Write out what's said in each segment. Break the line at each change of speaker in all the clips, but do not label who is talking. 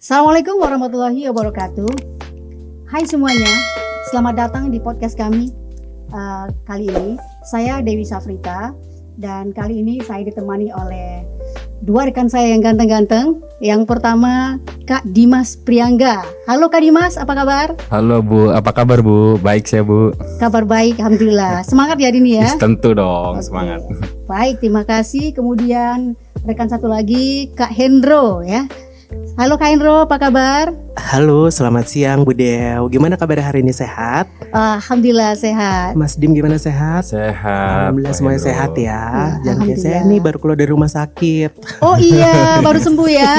Assalamualaikum warahmatullahi wabarakatuh. Hai semuanya, selamat datang di podcast kami. Kali ini saya Dewi Safrita dan kali ini saya ditemani oleh dua rekan saya yang ganteng-ganteng. Yang pertama Kak Dimas Priangga. Halo Kak Dimas, apa kabar?
Halo Bu, apa kabar Bu? Baik saya Bu.
Kabar baik, alhamdulillah. Semangat ya hari ini ya?
Tentu dong,
Oke.
semangat.
Baik, terima kasih. Kemudian rekan satu lagi Kak Hendro ya. Halo Kak Hendro, apa kabar?
Halo, selamat siang Bu Dew. Gimana kabar hari ini, sehat?
Alhamdulillah sehat.
Mas Dim gimana, sehat?
Sehat.
Alhamdulillah
Pak
semuanya
Hendro.
sehat ya.
Ya,
Jangan kayak
alhamdulillah.
saya nih baru keluar dari rumah sakit.
Oh iya, baru sembuh ya.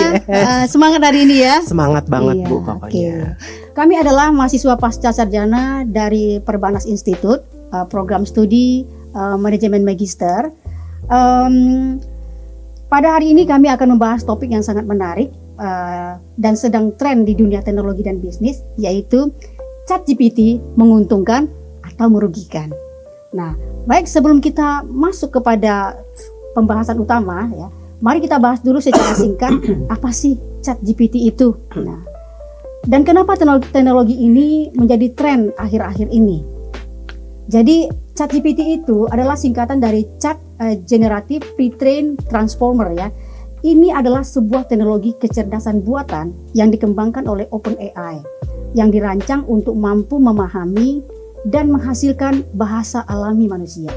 Semangat hari ini ya.
Semangat banget
Iya,
Bu pokoknya.
oke. Kami adalah mahasiswa pasca sarjana dari Perbanas Institute, program studi manajemen magister. Pada hari ini kami akan membahas topik yang sangat menarik dan sedang tren di dunia teknologi dan bisnis, yaitu ChatGPT menguntungkan atau merugikan. Nah, baik sebelum kita masuk kepada pembahasan utama ya, mari kita bahas dulu secara singkat apa sih ChatGPT itu. Nah, dan kenapa teknologi ini menjadi tren akhir-akhir ini? Jadi ChatGPT itu adalah singkatan dari Chat Generative Pre-trained Transformer ya. Ini adalah sebuah teknologi kecerdasan buatan yang dikembangkan oleh OpenAI yang dirancang untuk mampu memahami dan menghasilkan bahasa alami manusia.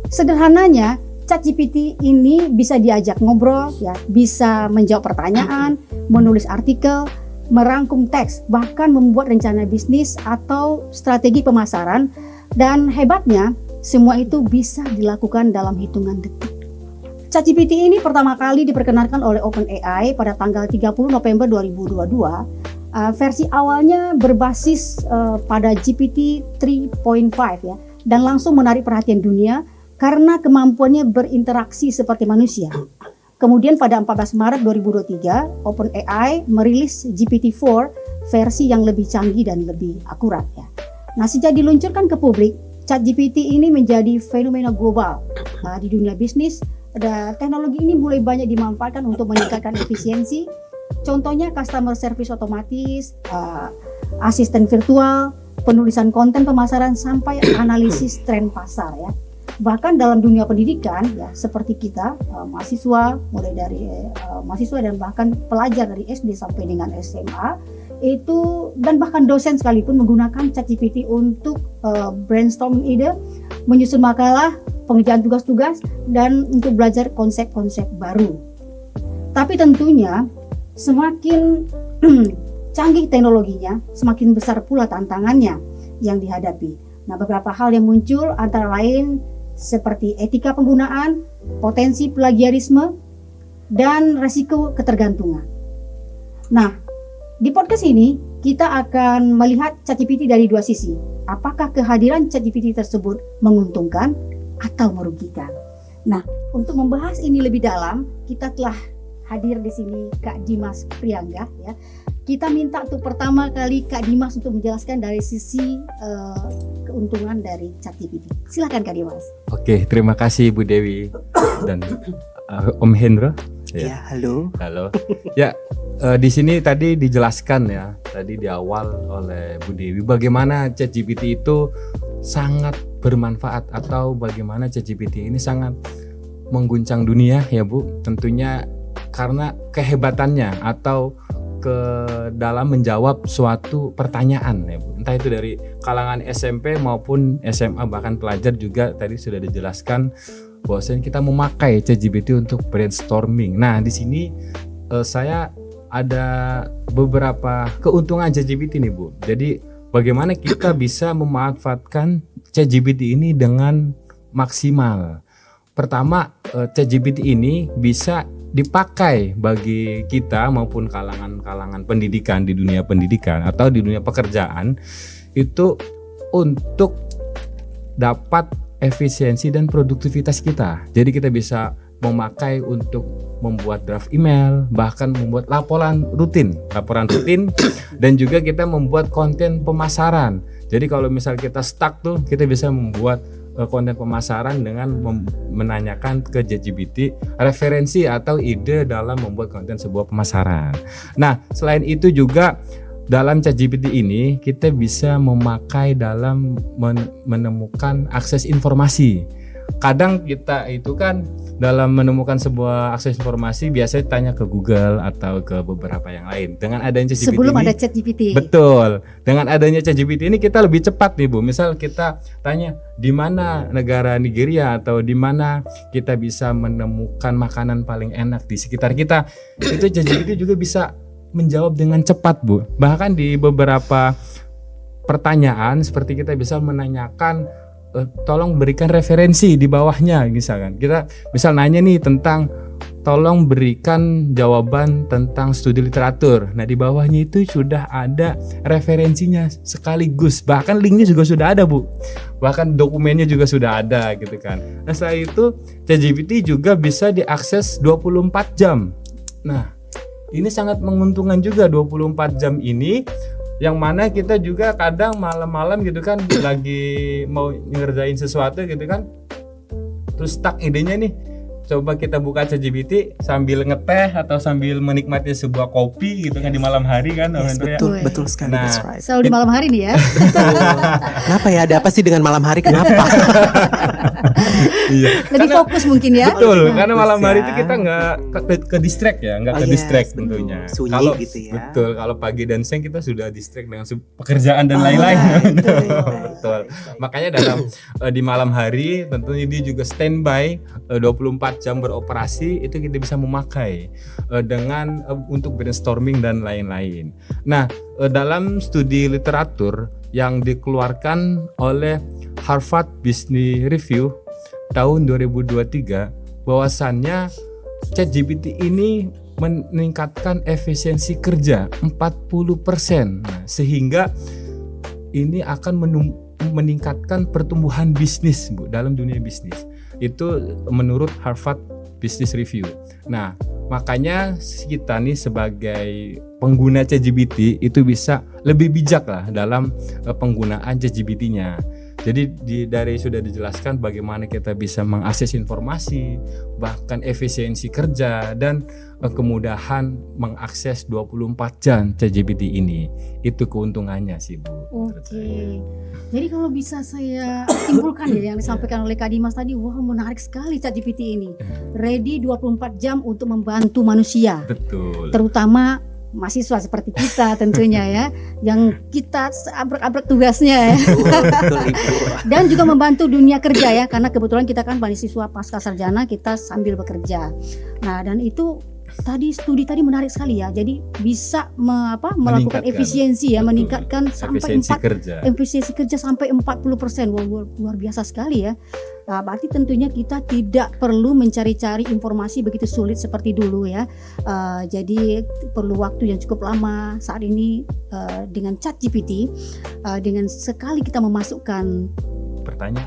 Sederhananya, ChatGPT ini bisa diajak ngobrol ya, bisa menjawab pertanyaan, menulis artikel, merangkum teks, bahkan membuat rencana bisnis atau strategi pemasaran. Dan hebatnya, semua itu bisa dilakukan dalam hitungan detik. ChatGPT ini pertama kali diperkenalkan oleh OpenAI pada tanggal 30 November 2022. Versi awalnya berbasis pada GPT 3.5 ya, dan langsung menarik perhatian dunia karena kemampuannya berinteraksi seperti manusia. Kemudian pada 14 Maret 2023, OpenAI merilis GPT-4 versi yang lebih canggih dan lebih akurat ya. Nah, sejak diluncurkan ke publik, ChatGPT ini menjadi fenomena global di dunia bisnis. Teknologi ini mulai banyak dimanfaatkan untuk meningkatkan efisiensi. Contohnya customer service otomatis, asisten virtual, penulisan konten pemasaran sampai analisis tren pasar ya. Bahkan dalam dunia pendidikan ya, seperti kita mahasiswa, mulai dari mahasiswa dan bahkan pelajar dari SD sampai dengan SMA itu, dan bahkan dosen sekalipun menggunakan ChatGPT untuk brainstorming ide, menyusun makalah, pengerjaan tugas-tugas, dan untuk belajar konsep-konsep baru. Tapi tentunya semakin canggih teknologinya, semakin besar pula tantangannya yang dihadapi. Nah, beberapa hal yang muncul antara lain seperti etika penggunaan, potensi plagiarisme, dan resiko ketergantungan. Nah, di podcast ini kita akan melihat ChatGPT dari dua sisi. Apakah kehadiran ChatGPT tersebut menguntungkan atau merugikan? Nah, untuk membahas ini lebih dalam, kita telah hadir di sini Kak Dimas Priangga ya. Kita minta untuk pertama kali Kak Dimas untuk menjelaskan dari sisi keuntungan dari ChatGPT. Silakan Kak Dimas.
Oke, terima kasih Bu Dewi dan Om Hendro.
Ya, halo.
Halo. Ya, di sini tadi dijelaskan ya, tadi di awal oleh Bu Dewi bagaimana ChatGPT itu sangat bermanfaat atau bagaimana ChatGPT ini sangat mengguncang dunia ya Bu. Tentunya karena kehebatannya atau ke dalam menjawab suatu pertanyaan ya Bu. Entah itu dari kalangan SMP maupun SMA, bahkan pelajar juga tadi sudah dijelaskan bahwasanya kita memakai ChatGPT untuk brainstorming. Nah, di sini saya ada beberapa keuntungan ChatGPT nih Bu. Jadi bagaimana kita bisa memanfaatkan ChatGPT ini dengan maksimal. Pertama, ChatGPT ini bisa dipakai bagi kita maupun kalangan pendidikan, di dunia pendidikan atau di dunia pekerjaan itu untuk dapat efisiensi dan produktivitas kita. Jadi kita bisa memakai untuk membuat draft email, bahkan membuat laporan rutin dan juga kita membuat konten pemasaran. Jadi kalau misal kita stuck tuh, kita bisa membuat konten pemasaran dengan menanyakan ke ChatGPT referensi atau ide dalam membuat konten sebuah pemasaran. Nah, selain itu juga dalam ChatGPT ini kita bisa memakai dalam menemukan akses informasi. Kadang kita itu kan dalam menemukan sebuah akses informasi biasanya tanya ke Google atau ke beberapa yang lain. Dengan adanya ChatGPT
Sebelum
ini,
ada ChatGPT.
betul. Dengan adanya ChatGPT ini kita lebih cepat nih Bu. Misal kita tanya di mana negara Nigeria atau di mana kita bisa menemukan makanan paling enak di sekitar kita. Itu ChatGPT juga bisa menjawab dengan cepat Bu. Bahkan di beberapa pertanyaan seperti kita bisa menanyakan tolong berikan referensi di bawahnya, misalkan kita misal nanya nih tentang tolong berikan jawaban tentang studi literatur. Nah di bawahnya itu sudah ada referensinya sekaligus, bahkan linknya juga sudah ada Bu, bahkan dokumennya juga sudah ada gitu kan. Nah setelah itu ChatGPT juga bisa diakses 24 jam. Nah ini sangat menguntungkan juga 24 jam ini, yang mana kita juga kadang malam-malam gitu kan lagi mau ngerjain sesuatu gitu kan, terus stuck idenya nih, coba kita buka ChatGPT sambil ngeteh atau sambil menikmati sebuah kopi gitu kan di malam hari kan.
Yes, betul,
ya.
betul sekali.
Nah,
That's right.
Selalu di malam hari nih ya.
Kenapa ya? Ada apa sih dengan malam hari? Kenapa?
Iya.
Lebih fokus mungkin ya.
Betul, karena
Fokus
malam hari
ya.
itu kita nggak ke distract ya, nggak
Oh,
ke
yes,
distract
betul.
tentunya.
Sunyi
Kalau
gitu ya.
betul, kalau pagi dan siang kita sudah distract dengan pekerjaan dan lain-lain. Betul. Makanya dalam di malam hari tentunya dia juga standby 24 jam beroperasi, itu kita bisa memakai dengan untuk brainstorming dan lain-lain. Nah, dalam studi literatur yang dikeluarkan oleh Harvard Business Review tahun 2023, bahwasannya ChatGPT ini meningkatkan efisiensi kerja 40%. Nah, sehingga ini akan meningkatkan pertumbuhan bisnis Bu dalam dunia bisnis. Itu menurut Harvard Business Review. Nah, makanya kita nih sebagai pengguna ChatGPT itu bisa lebih bijak lah dalam penggunaan ChatGPT-nya. Jadi dari sudah dijelaskan bagaimana kita bisa mengakses informasi, bahkan efisiensi kerja dan kemudahan mengakses 24 jam ChatGPT ini. Itu keuntungannya sih Bu.
Oke. Jadi kalau bisa saya simpulkan ya yang disampaikan oleh Kak Dimas tadi, wah menarik sekali ChatGPT ini. Ready 24 jam untuk membantu manusia.
Betul.
Terutama mahasiswa seperti kita tentunya ya, yang kita abrek-abrek tugasnya ya.
Betul, Ibu.
Dan juga membantu dunia kerja ya, karena kebetulan kita kan mahasiswa pasca sarjana, kita sambil bekerja. Nah, dan itu studi tadi menarik sekali ya. Jadi bisa melakukan
Meningkatkan.
efisiensi ya,
Betul.
meningkatkan sampai
Efisiensi kerja.
efisiensi kerja sampai 40%. Wah, luar biasa sekali ya. Nah, berarti tentunya kita tidak perlu mencari-cari informasi begitu sulit seperti dulu ya. Jadi perlu waktu yang cukup lama. Saat ini dengan ChatGPT, dengan sekali kita memasukkan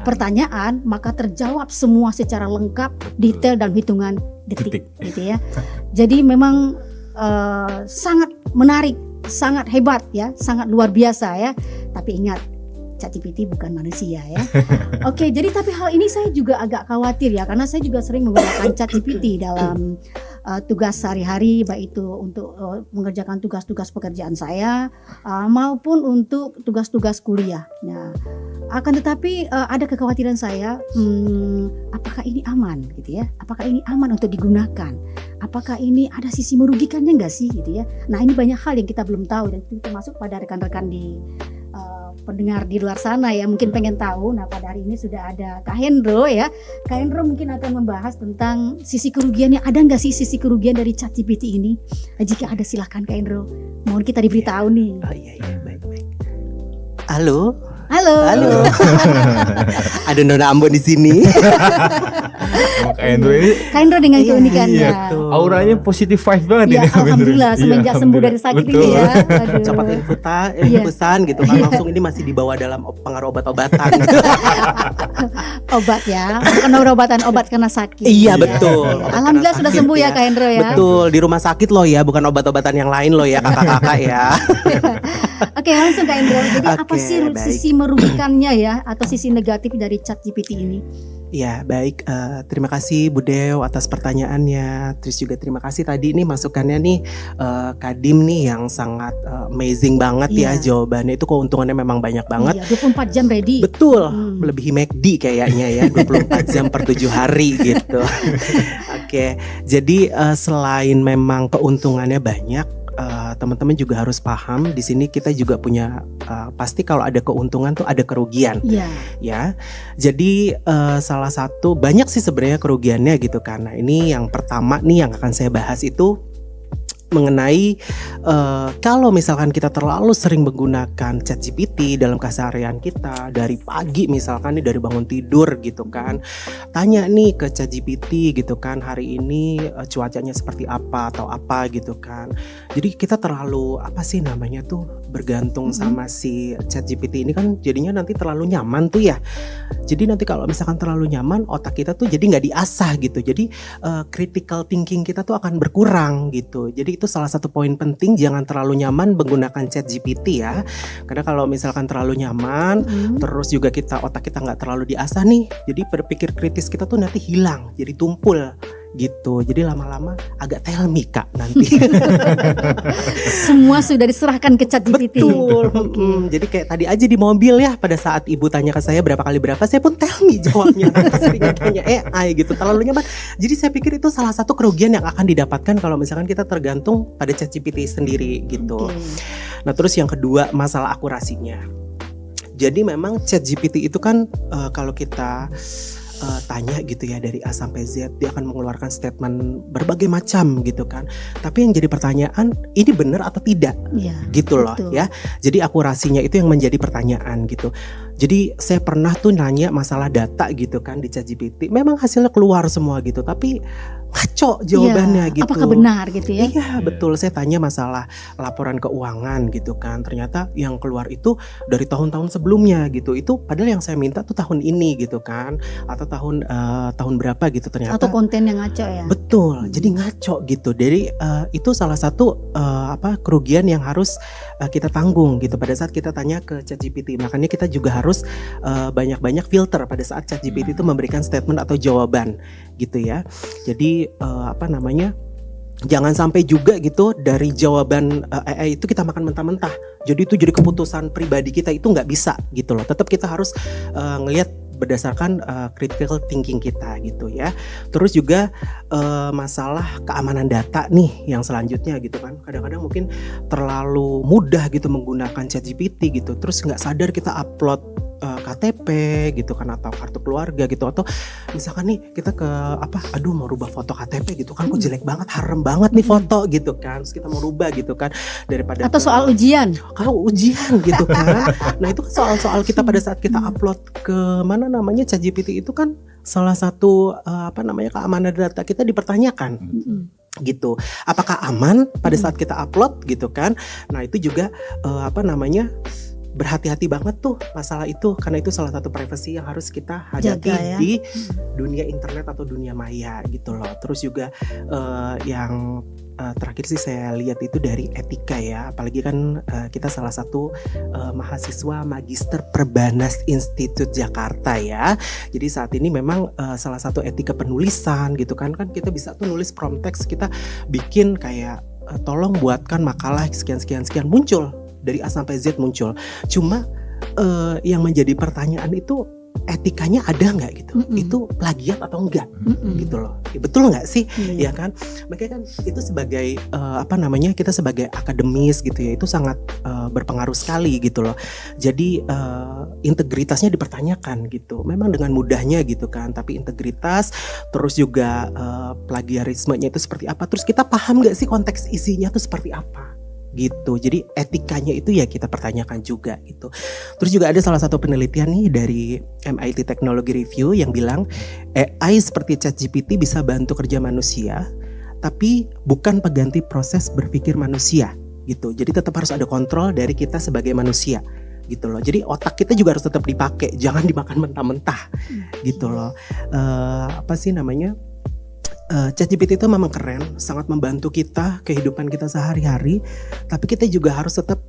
pertanyaan, maka terjawab semua secara lengkap, detail dan hitungan detik. Gitu ya. Jadi memang sangat menarik, sangat hebat ya, sangat luar biasa ya. Tapi ingat, ChatGPT bukan manusia ya. Oke, jadi tapi hal ini saya juga agak khawatir ya, karena saya juga sering menggunakan ChatGPT dalam tugas sehari-hari, baik itu untuk mengerjakan tugas-tugas pekerjaan saya maupun untuk tugas-tugas kuliah. Nah, akan tetapi ada kekhawatiran saya, apakah ini aman gitu ya? Apakah ini aman untuk digunakan? Apakah ini ada sisi merugikannya nggak sih gitu ya? Nah, ini banyak hal yang kita belum tahu, dan itu termasuk pada rekan-rekan di pendengar di luar sana ya mungkin pengen tahu. Nah, pada hari ini sudah ada Kak Hendro ya. Kak Hendro mungkin akan membahas tentang sisi kerugiannya. Ada nggak sih sisi kerugian dari ChatGPT ini? Jika ada silahkan Kak Hendro. Mohon kita diberitahu nih.
Oh iya, baik. Halo.
Halo.
Ada Nona Ambon di sini.
Kak Hendro ini
Kak Hendro dengan keunikannya.
iya, auranya positif vibe banget
Ya,
ini. Kak Hendro.
alhamdulillah semenjak
Iya,
sembuh dari sakit
betul.
ini ya. Aduh.
Cepat
Iya.
infusan gitu kan, langsung ini masih dibawa dalam pengaruh obat-obatan.
Obat ya, bukan obat karena sakit.
Iya,
Ya.
betul. Obat
Alhamdulillah
karena
sudah
sakit
sembuh ya Kak Hendro ya.
Betul, di rumah sakit loh ya, bukan obat-obatan yang lain loh ya kakak-kakak ya.
Oke, langsung Kak Hendro. Jadi apa
Oke,
sih
baik.
sisi merugikannya ya, atau sisi negatif dari ChatGPT ini?
Ya, baik. Terima kasih Bu Dew atas pertanyaannya. Terus juga terima kasih tadi nih masukannya nih Kadim nih yang sangat amazing banget ya
Iya.
jawabannya. Itu keuntungannya memang banyak banget.
Iya, 24 jam ready.
Betul, melebihi McD kayaknya ya, 24 jam per 7 hari gitu. Oke, jadi selain memang keuntungannya banyak, teman-teman juga harus paham di sini kita juga punya pasti kalau ada keuntungan tuh ada kerugian.
Iya.
Ya, jadi salah satu banyak sih sebenarnya kerugiannya gitu. Karena ini yang pertama nih yang akan saya bahas itu mengenai kalau misalkan kita terlalu sering menggunakan ChatGPT dalam keseharian kita dari pagi misalkan nih dari bangun tidur gitu kan, tanya nih ke ChatGPT gitu kan hari ini cuacanya seperti apa atau apa gitu kan. Jadi kita terlalu apa sih namanya tuh bergantung sama si ChatGPT ini kan jadinya nanti terlalu nyaman tuh ya. Jadi nanti kalau misalkan terlalu nyaman otak kita tuh jadi nggak diasah gitu. Jadi critical thinking kita tuh akan berkurang gitu. Jadi itu salah satu poin penting, jangan terlalu nyaman menggunakan ChatGPT ya. Karena kalau misalkan terlalu nyaman, terus juga otak kita nggak terlalu diasah nih, jadi berpikir kritis kita tuh nanti hilang, jadi tumpul gitu. Jadi lama-lama agak tell me Kak nanti.
Semua sudah diserahkan ke ChatGPT.
Betul. Jadi kayak tadi aja di mobil ya, pada saat ibu tanya ke saya berapa kali berapa, saya pun tell me jawabnya. Sering tanya AI gitu, terlalu nyaman. Jadi saya pikir itu salah satu kerugian yang akan didapatkan kalau misalkan kita tergantung pada ChatGPT sendiri gitu. Nah terus yang kedua masalah akurasinya. Jadi memang ChatGPT itu kan kalau kita tanya gitu ya dari A sampai Z, dia akan mengeluarkan statement berbagai macam gitu kan. Tapi yang jadi pertanyaan, ini benar atau tidak?
Iya,
Gitu loh
betul.
ya. Jadi akurasinya itu yang menjadi pertanyaan gitu. Jadi saya pernah tuh nanya masalah data gitu kan di ChatGPT, memang hasilnya keluar semua gitu, tapi ngaco jawabannya
Iya,
gitu.
apakah benar gitu ya?
Iya betul, saya tanya masalah laporan keuangan gitu kan, ternyata yang keluar itu dari tahun-tahun sebelumnya gitu. Itu padahal yang saya minta tuh tahun ini gitu kan, atau tahun berapa gitu ternyata.
Atau konten yang ngaco ya?
Betul, jadi ngaco gitu. Jadi itu salah satu kerugian yang harus kita tanggung gitu pada saat kita tanya ke ChatGPT. Makanya kita juga harus banyak-banyak filter pada saat ChatGPT itu memberikan statement atau jawaban gitu ya. Jadi jangan sampai juga gitu dari jawaban AI itu kita makan mentah-mentah. Jadi itu jadi keputusan pribadi kita, itu nggak bisa gitu loh. Tetap kita harus ngelihat berdasarkan critical thinking kita gitu ya. Terus juga masalah keamanan data nih yang selanjutnya gitu kan. Kadang-kadang mungkin terlalu mudah gitu menggunakan ChatGPT gitu. Terus nggak sadar kita upload KTP gitu kan atau kartu keluarga gitu, atau misalkan nih kita mau rubah foto KTP gitu kan, kok jelek banget, harem banget nih foto gitu kan, terus kita mau rubah gitu kan, daripada
Atau soal ujian?
kalau ujian gitu kan. Nah itu kan soal-soal kita pada saat kita upload ke ChatGPT itu kan salah satu keamanan data kita dipertanyakan. Gitu. Apakah aman pada saat kita upload gitu kan? Nah itu juga berhati-hati banget tuh masalah itu, karena itu salah satu privacy yang harus kita hadapi
Jaga, ya.
di dunia internet atau dunia maya gitu loh. Terus juga yang terakhir sih saya lihat itu dari etika ya, apalagi kan kita salah satu mahasiswa Magister Perbanas Institut Jakarta ya. Jadi saat ini memang salah satu etika penulisan gitu kan kita bisa tuh nulis prompt text, kita bikin kayak tolong buatkan makalah sekian muncul dari A sampai Z muncul. Cuma yang menjadi pertanyaan itu etikanya ada nggak gitu? Itu plagiat atau enggak? Gitu loh. Ya, betul nggak sih? Ya kan? Makanya kan itu sebagai kita sebagai akademis gitu ya, itu sangat berpengaruh sekali gitu loh. Jadi integritasnya dipertanyakan gitu. Memang dengan mudahnya gitu kan, tapi integritas terus juga plagiarismenya itu seperti apa? Terus kita paham nggak sih konteks isinya tuh seperti apa? Gitu. Jadi etikanya itu ya kita pertanyakan juga gitu. Terus juga ada salah satu penelitian nih dari MIT Technology Review yang bilang AI seperti ChatGPT bisa bantu kerja manusia, tapi bukan pengganti proses berpikir manusia gitu. Jadi tetap harus ada kontrol dari kita sebagai manusia gitu loh. Jadi otak kita juga harus tetap dipakai, jangan dimakan mentah-mentah gitu loh. ChatGPT itu memang keren, sangat membantu kita kehidupan kita sehari-hari, tapi kita juga harus tetap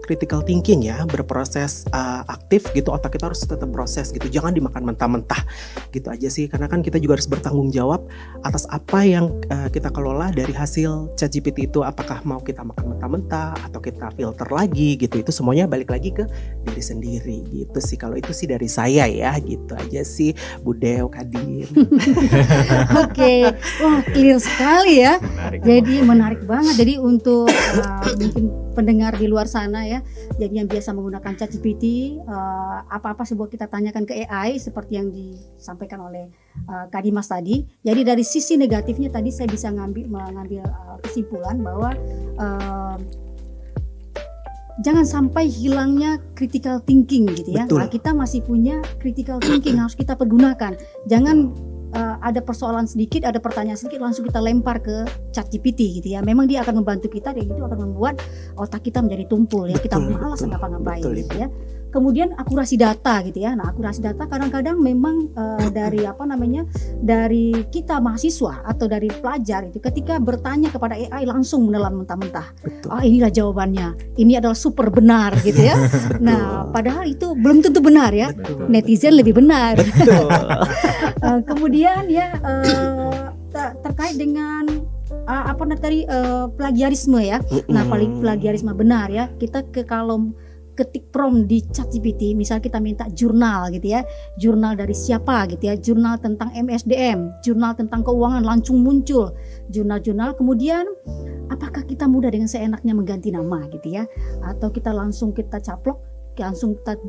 critical thinking ya, berproses aktif gitu, otak kita harus tetap proses gitu, jangan dimakan mentah-mentah gitu aja sih, karena kan kita juga harus bertanggung jawab atas apa yang kita kelola dari hasil ChatGPT itu, apakah mau kita makan mentah-mentah atau kita filter lagi gitu, itu semuanya balik lagi ke diri sendiri gitu sih. Kalau itu sih dari saya ya, gitu aja sih Bu Dew, Kadin.
Oke, wah clear sekali ya.
Menarik.
Jadi menarik banget. Jadi untuk mungkin pendengar di luar sana ya, jadi yang biasa menggunakan ChatGPT, apa-apa sebuah kita tanyakan ke AI seperti yang disampaikan oleh Kak Dimas tadi. Jadi dari sisi negatifnya tadi saya bisa mengambil kesimpulan bahwa jangan sampai hilangnya critical thinking gitu ya.
Betul.
Nah, kita masih punya critical thinking harus kita pergunakan. Jangan ada persoalan sedikit, ada pertanyaan sedikit langsung kita lempar ke ChatGPT gitu ya. Memang dia akan membantu kita, dan itu akan membuat otak kita menjadi tumpul ya. Kita malas ngapa-ngapain
Betul,
gitu ya. Kemudian akurasi data gitu ya. Nah, akurasi data kadang-kadang memang dari dari kita mahasiswa atau dari pelajar itu ketika bertanya kepada AI langsung menelan mentah-mentah.
Betul.
Inilah jawabannya. Ini adalah super benar gitu ya. Nah, padahal itu belum tentu benar ya.
Betul.
Netizen lebih benar.
Betul.
Kemudian ya terkait dengan plagiarisme ya. Nah, plagiarisme benar ya. Kita kalau ketik prompt di ChatGPT, misal kita minta jurnal gitu ya, jurnal dari siapa gitu ya, jurnal tentang MSDM, jurnal tentang keuangan, langsung muncul jurnal-jurnal. Kemudian apakah kita mudah dengan seenaknya mengganti nama gitu ya, atau kita langsung kita caplok, langsung kita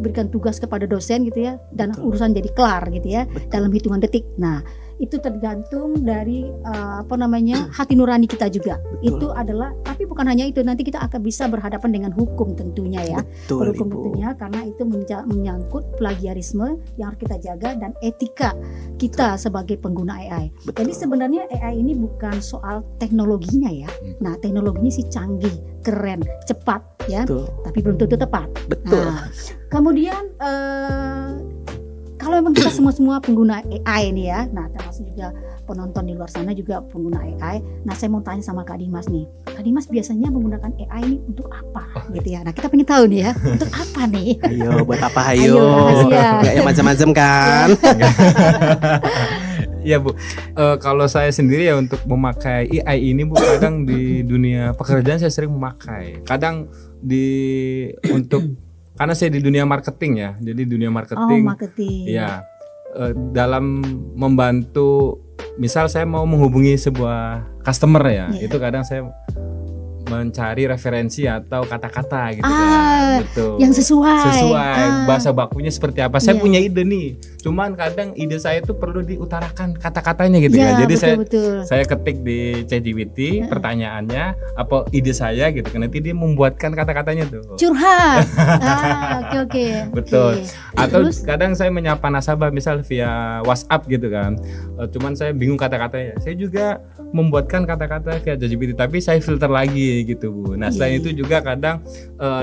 berikan tugas kepada dosen gitu ya, dan urusan jadi kelar gitu ya dalam hitungan detik. Nah, itu tergantung dari hati nurani kita juga.
Betul.
Itu adalah, tapi bukan hanya itu, nanti kita akan bisa berhadapan dengan hukum tentunya ya.
Betul,
Hukum
Ibu.
tentunya, karena itu menyangkut plagiarisme yang harus kita jaga dan etika kita sebagai pengguna AI.
Betul.
Jadi sebenarnya AI ini bukan soal teknologinya ya. Nah, teknologinya sih canggih, keren, cepat ya,
Betul.
tapi belum tentu tepat.
Betul.
Nah, kemudian kalau memang kita semua pengguna AI ini ya, nah termasuk juga penonton di luar sana juga pengguna AI. Nah, saya mau tanya sama Kak Dimas nih. Kak Dimas biasanya menggunakan AI ini untuk apa gitu ya? Nah, kita pengen tahu nih ya, untuk apa nih?
Ayo, buat apa
Ayo,
ayo?
rahasia.
Nggak yang macam-macam kan?
Ya Bu, kalau saya sendiri ya untuk memakai AI ini Bu, kadang di dunia pekerjaan saya sering memakai. Kadang karena saya di dunia marketing ya, jadi dunia marketing.
Marketing.
Ya, dalam membantu, misal saya mau menghubungi sebuah customer ya, itu kadang saya mencari referensi atau kata-kata gitu kan, betul.
Yang sesuai.
Bahasa bakunya seperti apa. Saya punya ide nih, cuman kadang ide saya itu perlu diutarakan kata-katanya gitu kan. Jadi saya ketik di ChatGPT pertanyaannya apa ide saya gitu kan, nanti dia membuatkan kata-katanya tuh.
Curhat. Oke.
Betul. Atau kadang saya menyapa nasabah misal via WhatsApp gitu kan, cuman saya bingung kata-katanya. Saya juga membuatkan kata-kata via ChatGPT, tapi saya filter lagi gitu Bu. Nah, selain itu juga kadang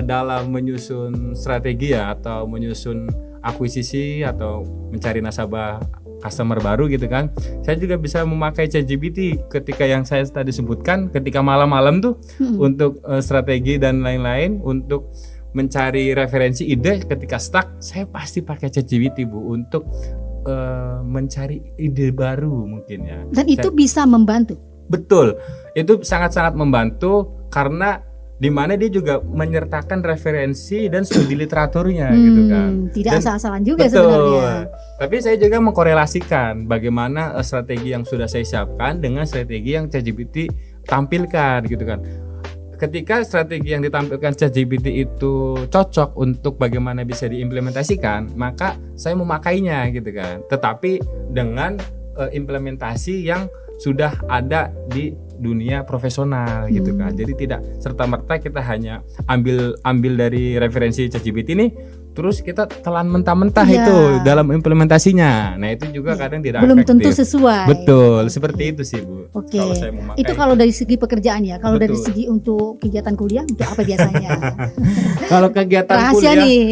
dalam menyusun strategi ya, atau menyusun akuisisi atau mencari nasabah customer baru gitu kan, saya juga bisa memakai ChatGPT ketika yang saya tadi sebutkan, ketika malam-malam tuh untuk strategi dan lain-lain, untuk mencari referensi ide. Ketika stuck, saya pasti pakai ChatGPT Bu untuk mencari ide baru mungkin ya.
Dan itu bisa membantu.
Betul, itu sangat-sangat membantu karena di mana dia juga menyertakan referensi dan studi literaturnya gitu kan.
Tidak
Dan
asal-asalan juga
betul.
sebenarnya.
Tapi saya juga mengkorelasikan bagaimana strategi yang sudah saya siapkan dengan strategi yang ChatGPT tampilkan gitu kan. Ketika strategi yang ditampilkan ChatGPT itu cocok untuk bagaimana bisa diimplementasikan, maka saya memakainya gitu kan. Tetapi dengan implementasi yang sudah ada di dunia profesional gitu kan. Jadi tidak serta-merta kita hanya ambil dari referensi ChatGPT nih, terus kita telan mentah-mentah itu dalam implementasinya. Nah, itu juga kadang tidak
belum
efektif.
tentu sesuai.
Betul, seperti itu sih Bu.
Oke.
Kalau saya memakai.
Itu kalau dari segi pekerjaan ya. Kalau dari
Betul.
segi untuk kegiatan kuliah, untuk apa biasanya?
Kalau kegiatan
Rahasia
kuliah,
nih.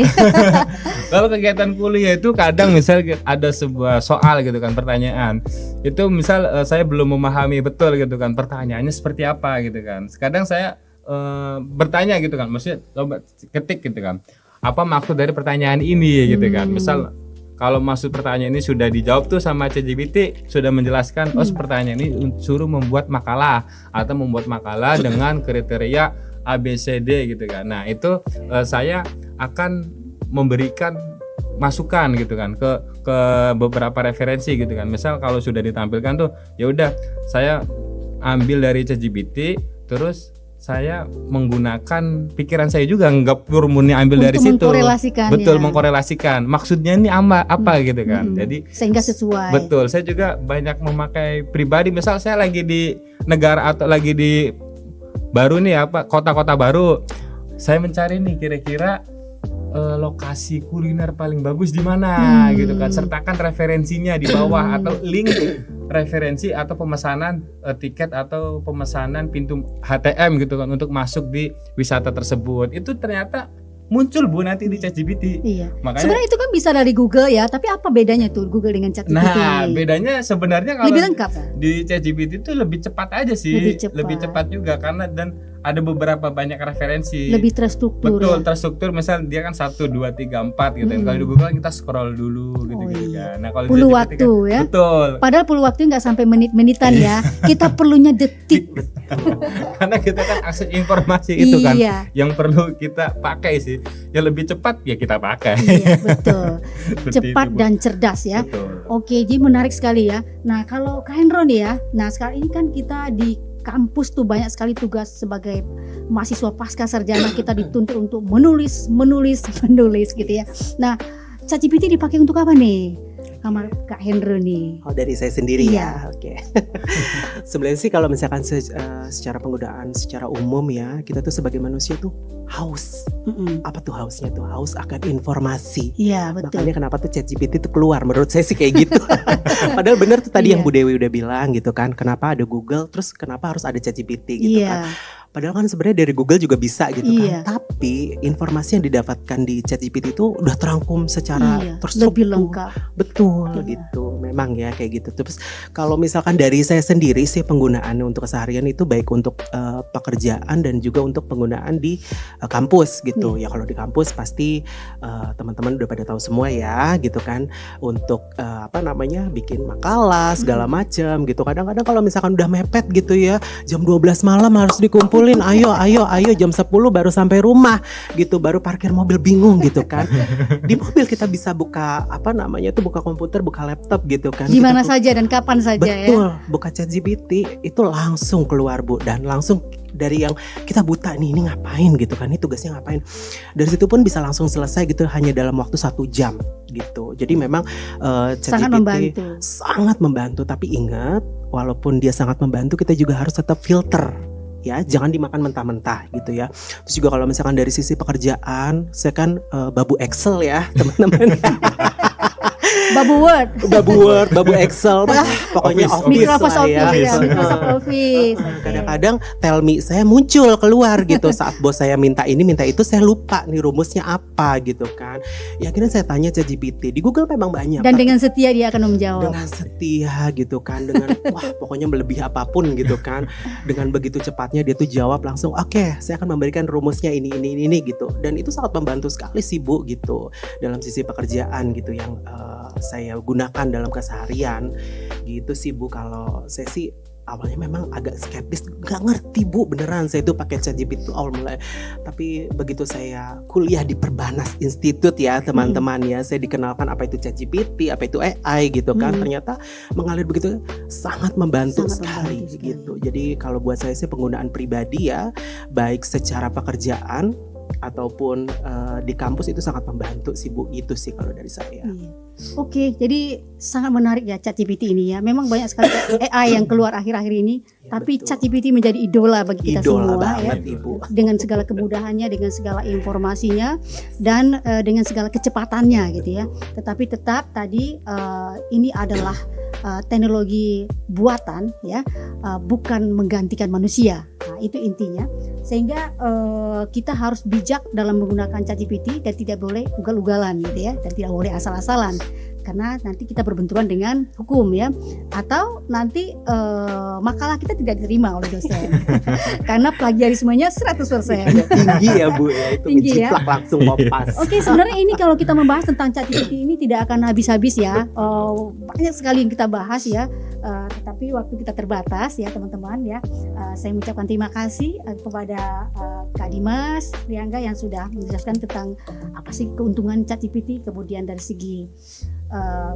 kalau kegiatan kuliah itu kadang misal ada sebuah soal gitu kan, pertanyaan. Itu misal saya belum memahami betul gitu kan pertanyaannya seperti apa gitu kan. Kadang saya bertanya gitu kan, maksudnya coba ketik gitu kan, apa maksud dari pertanyaan ini gitu kan. Misal kalau maksud pertanyaan ini sudah dijawab tuh sama ChatGPT, sudah menjelaskan, oh pertanyaan ini suruh membuat makalah atau membuat makalah dengan kriteria ABCD gitu kan. Nah itu saya akan memberikan masukan gitu kan ke beberapa referensi gitu kan. Misal kalau sudah ditampilkan tuh, ya udah saya ambil dari ChatGPT, terus saya menggunakan pikiran saya juga, nggak murni ambil
Untuk
dari situ.
mengkorelasikan,
Betul,
ya.
mengkorelasikan. Maksudnya ini apa gitu kan. Jadi
Sehingga sesuai.
betul, saya juga banyak memakai pribadi. Misal saya lagi di negara atau lagi di baru nih kota-kota baru, saya mencari nih kira-kira lokasi kuliner paling bagus di mana gitu kan. Sertakan referensinya di bawah atau link referensi atau pemesanan tiket atau pemesanan pintu HTM gitu kan untuk masuk di wisata tersebut. Itu ternyata muncul Bu nanti di ChatGPT.
Iya.
Makanya
Sebenarnya itu kan bisa dari Google ya, tapi apa bedanya tuh Google dengan ChatGPT?
nah, bedanya sebenarnya kalau
lebih lengkap ya?
di ChatGPT itu lebih cepat aja sih,
Lebih cepat.
juga karena dan ada beberapa banyak referensi.
Lebih terstruktur.
Betul,
ya?
terstruktur. Misal dia kan 1, 2, 3, 4 gitu. Kalau di Google kita scroll dulu gitu
iya.
kan. Nah, kalau
Perlu
di ChatGPT
waktu ya.
Betul.
Padahal perlu waktu nggak sampai menit-menitan ya. Kita perlunya detik.
Karena kita kan akses informasi itu kan
Iya.
yang perlu kita pakai sih. Yang lebih cepat ya kita pakai.
Iya, betul.
Seperti
Cepat
itu, Bu.
dan cerdas ya.
Betul.
Oke, jadi menarik sekali ya. Nah, kalau Kak Hendro nih ya. Nah, sekarang ini kan kita di kampus tuh banyak sekali tugas sebagai mahasiswa pasca sarjana, kita dituntut untuk menulis gitu ya. Nah, ChatGPT dipakai untuk apa nih? Kamar Kak Hendro nih.
Oh, dari saya sendiri
Iya.
ya. Oke. Sebenarnya sih kalau misalkan secara penggunaan secara umum ya, kita tuh sebagai manusia tuh haus. Apa tuh hausnya tuh? Haus akan informasi.
Iya, betul.
Makanya kenapa tuh ChatGPT tuh keluar, menurut saya sih kayak gitu. Padahal bener tuh tadi yang
Iya.
Bu Dewi udah bilang gitu kan, kenapa ada Google, terus kenapa harus ada ChatGPT gitu kan.
Iya.
Padahal kan sebenarnya dari Google juga bisa gitu
Iya.
kan. Tapi informasi yang didapatkan di ChatGPT itu udah terangkum secara
Iya,
terstruktur.
lebih lengkap.
Betul
Iya.
gitu. Memang ya kayak gitu. Terus kalau misalkan dari saya sendiri sih penggunaannya untuk keseharian itu baik untuk pekerjaan dan juga untuk penggunaan di kampus gitu. Ya kalau di kampus pasti teman-teman udah pada tahu semua ya gitu kan, untuk bikin makalah segala macam gitu. Kadang-kadang kalau misalkan udah mepet gitu ya, jam 12 malam harus dikumpulin, ayo jam 10 baru sampai rumah gitu, baru parkir mobil bingung gitu kan. Di mobil kita bisa buka buka komputer, buka laptop gitu kan.
Di mana
Kita
saja dan kapan saja
betul,
ya.
buka ChatGPT itu langsung keluar Bu, dan langsung dari yang kita buta nih, ini ngapain gitu kan, ini tugasnya ngapain. Dari situ pun bisa langsung selesai gitu hanya dalam waktu 1 jam gitu. Jadi memang
Sangat
ChatGPT
membantu.
sangat membantu, tapi ingat walaupun dia sangat membantu, kita juga harus tetap filter. Ya, jangan dimakan mentah-mentah gitu ya. Terus juga kalau misalkan dari sisi pekerjaan, saya kan babu Excel ya teman-teman.
Babu Word.
Babu Word, babu Excel, pokoknya
Office.
Office
Microsoft
lah
Office
ya.
ya, Microsoft Office.
Kadang-kadang tell me saya muncul keluar gitu saat bos saya minta ini minta itu, saya lupa nih rumusnya apa gitu kan. Ya akhirnya saya tanya ChatGPT. Di Google memang banyak.
Dan
tapi
dengan setia dia akan menjawab.
dengan setia gitu kan, dengan wah pokoknya melebihi apapun gitu kan. Dengan begitu cepatnya dia tuh jawab langsung, oke, saya akan memberikan rumusnya ini gitu. Dan itu sangat membantu sekali sih Bu gitu dalam sisi pekerjaan gitu yang saya gunakan dalam keseharian gitu sih Bu. Kalau saya sih awalnya memang agak skeptis, nggak ngerti Bu, beneran saya itu pakai ChatGPT awal mulai. Tapi begitu saya kuliah di Perbanas Institute ya teman-teman ya, saya dikenalkan apa itu ChatGPT, apa itu AI gitu kan. Ternyata mengalir begitu sangat membantu
Sangat
sekali
membantu sekali.
gitu. Jadi kalau buat saya sih penggunaan pribadi ya, baik secara pekerjaan ataupun di kampus itu sangat membantu sih Bu, itu sih kalau dari saya.
Iya. Oke, jadi sangat menarik ya ChatGPT ini ya. Memang banyak sekali AI yang keluar akhir-akhir ini,
Ya,
tapi
betul.
ChatGPT menjadi idola bagi kita
Idola
semua ya.
banget Ibu.
Dengan segala kemudahannya, dengan segala informasinya, dan dengan segala kecepatannya gitu ya. Tetapi tetap tadi ini adalah teknologi buatan ya, bukan menggantikan manusia. Nah, itu intinya. Sehingga kita harus bijak dalam menggunakan ChatGPT dan tidak boleh ugal-ugalan gitu ya, dan tidak boleh asal-asalan. karena nanti kita berbenturan dengan hukum ya, atau nanti makalah kita tidak diterima oleh dosen karena plagiarismenya 100%.
Tinggi ya Bu ya, itu
Tinggi ya.
menjiplak langsung kopas.
Oke, sebenarnya ini kalau kita membahas tentang ChatGPT ini tidak akan habis-habis ya. Banyak sekali yang kita bahas ya. Tetapi waktu kita terbatas ya teman-teman ya. Saya mengucapkan terima kasih kepada Kak Dimas Priangga yang sudah menjelaskan tentang apa sih keuntungan ChatGPT, kemudian dari segi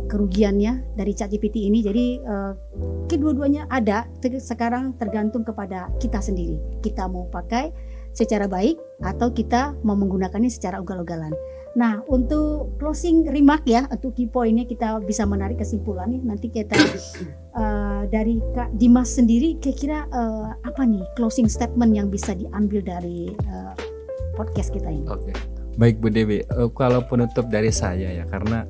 kerugiannya dari ChatGPT ini. Jadi kedua-duanya ada, sekarang tergantung kepada kita sendiri. Kita mau pakai secara baik atau kita mau menggunakannya secara ugal-ugalan. Nah, untuk closing remark ya, untuk key point-nya kita bisa menarik kesimpulan nih. Nanti kita dari Kak Dimas sendiri kira-kira apa nih closing statement yang bisa diambil dari podcast kita ini?
Oke. Baik Bu Dewi, kalau penutup dari saya ya, karena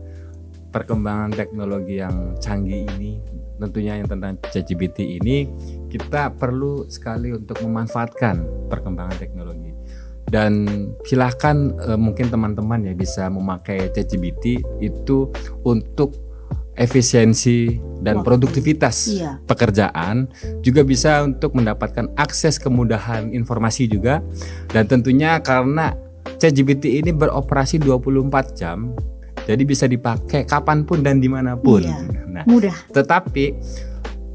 perkembangan teknologi yang canggih ini, tentunya yang tentang ChatGPT ini, kita perlu sekali untuk memanfaatkan perkembangan teknologi. Dan silahkan mungkin teman-teman ya bisa memakai ChatGPT itu untuk efisiensi dan produktivitas pekerjaan, juga bisa untuk mendapatkan akses kemudahan informasi juga. Dan tentunya karena ChatGPT ini beroperasi 24 jam, jadi bisa dipakai kapanpun dan dimanapun. Nah,
mudah.
Tetapi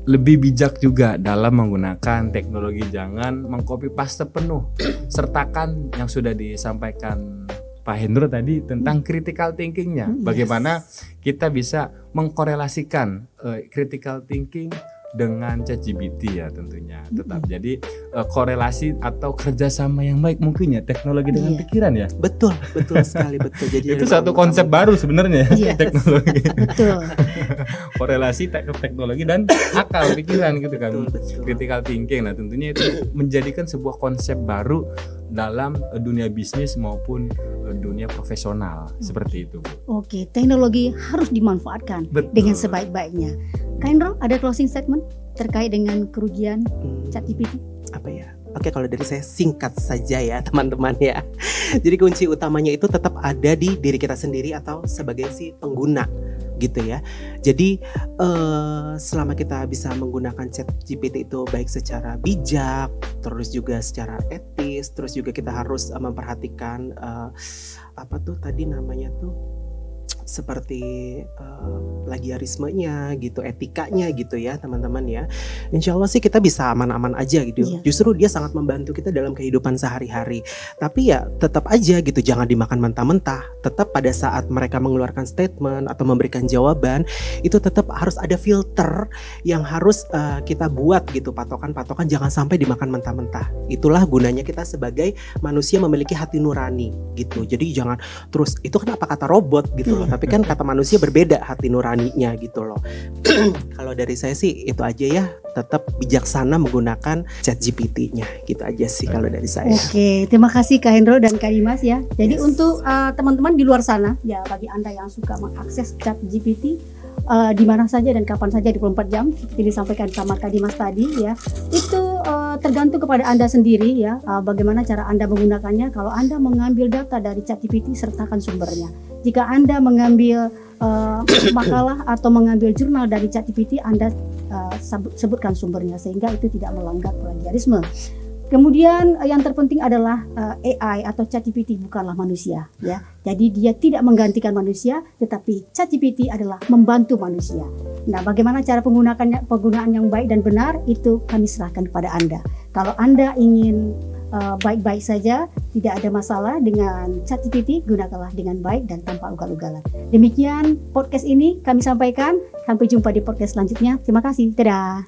lebih bijak juga dalam menggunakan teknologi, jangan mengcopy paste penuh. Sertakan yang sudah disampaikan Pak Hendro tadi tentang critical thinkingnya. Bagaimana kita bisa mengkorelasikan critical thinking dengan ChatGPT ya tentunya. Tetap jadi korelasi atau kerjasama yang baik mungkin ya, teknologi dengan pikiran ya.
Betul sekali, betul. Jadi
itu satu konsep baru sebenarnya teknologi.
Betul.
Korelasi teknologi dan akal pikiran gitu kan.
Betul.
Critical thinking. Nah, tentunya itu menjadikan sebuah konsep baru dalam dunia bisnis maupun dunia profesional seperti itu.
Oke, teknologi harus dimanfaatkan dengan sebaik-baiknya. Kak Hendro, ada closing statement terkait dengan kerugian ChatGPT?
Apa ya? Oke, kalau dari saya singkat saja ya teman-teman ya. Jadi kunci utamanya itu tetap ada di diri kita sendiri atau sebagai si pengguna gitu ya. Jadi selama kita bisa menggunakan ChatGPT itu baik secara bijak, terus juga secara etis, terus juga kita harus memperhatikan apa tuh tadi namanya tuh, seperti plagiarismenya gitu, etikanya gitu ya teman-teman ya. Insya Allah sih kita bisa aman-aman aja gitu. Justru dia sangat membantu kita dalam kehidupan sehari-hari. Tapi ya tetap aja gitu, jangan dimakan mentah-mentah. Tetap pada saat mereka mengeluarkan statement atau memberikan jawaban, itu tetap harus ada filter yang harus kita buat gitu, patokan-patokan, jangan sampai dimakan mentah-mentah. Itulah gunanya kita sebagai manusia memiliki hati nurani gitu. Jadi jangan terus itu kan apa kata robot gitu loh. Tapi kan kata manusia berbeda hati nuraninya gitu loh. Kalau dari saya sih itu aja ya, tetap bijaksana menggunakan ChatGPT-nya gitu aja sih kalau dari saya.
Oke, terima kasih Kak Hendro dan Kak Dimas ya. Jadi untuk teman-teman di luar sana ya, bagi Anda yang suka mengakses ChatGPT di mana saja dan kapan saja 24 jam seperti disampaikan sama Kak Dimas tadi ya, itu tergantung kepada Anda sendiri ya, bagaimana cara Anda menggunakannya. Kalau Anda mengambil data dari ChatGPT, sertakan sumbernya. Jika Anda mengambil makalah atau mengambil jurnal dari ChatGPT, Anda sebutkan sumbernya sehingga itu tidak melanggar plagiarisme. Kemudian yang terpenting adalah AI atau ChatGPT bukanlah manusia ya. Jadi dia tidak menggantikan manusia, tetapi ChatGPT adalah membantu manusia. Nah, bagaimana cara penggunaan yang baik dan benar itu kami serahkan kepada Anda. Kalau Anda ingin baik-baik saja, tidak ada masalah dengan ChatGPT, gunakanlah dengan baik dan tanpa ugal-ugalan. Demikian podcast ini kami sampaikan. Sampai jumpa di podcast selanjutnya. Terima kasih. Dadah.